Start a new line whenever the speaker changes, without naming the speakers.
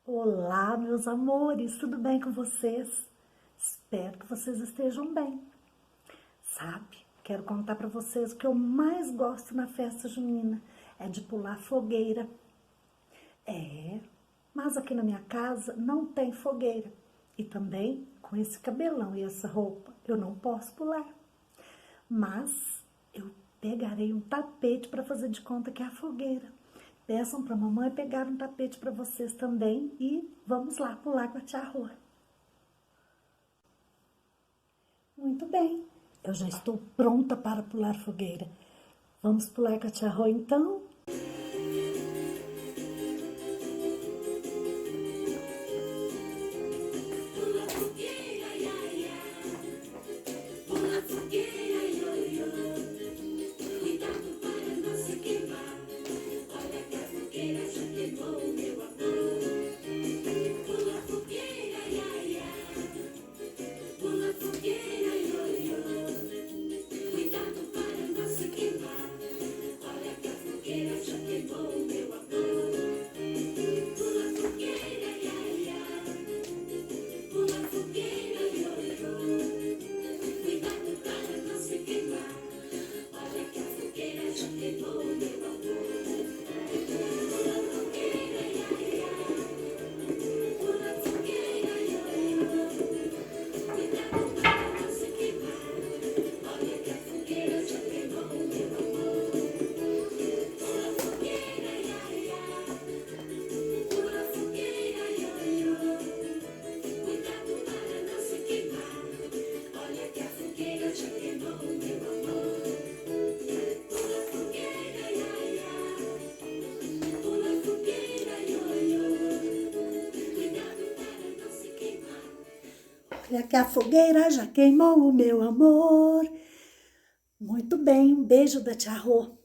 Olá, meus amores, tudo bem com vocês? Espero que vocês estejam bem. Sabe, quero contar para vocês o que eu mais gosto na festa junina é de pular fogueira. Mas aqui na minha casa não tem fogueira. E também, com esse cabelão e essa roupa, eu não posso pular. Mas eu pegarei um tapete para fazer de conta que é a fogueira. Peçam para a mamãe pegar um tapete para vocês também e vamos lá pular com a tia Rô. Muito bem, eu já estou pronta para pular fogueira. Vamos pular com a tia Rô então?
Pula fogueira, ia, ia. Pula fogueira, ioiô. Cuidado para não se queimar. Olha que a fogueira já queimou o meu amor. Pula fogueira, ia, ia. Pula fogueira, ioiô. Cuidado para não se queimar. Olha que a fogueira já queimou o meu amor. Pula fogueira, ia, ia. Pula fogueira, ioiô. Cuidado para não se queimar. Olha que a fogueira já queimou o meu amor. Pula fogueira, ia, ia. Pula fogueira, ioiô. Cuidado para não se queimar. Olha que a fogueira já queimou o meu amor. Pula fogueira, ia, ia. Pula fogueira, ioiô. Cuidado para não se queimar. Olha que a fogueira já queimou o meu amor. Pula fogueira, ia, ia. Pula fogueira, ioiô. Cuidado para não se queimar.
Olha que a fogueira já queimou o meu amor. Muito bem, um beijo da tia Rô.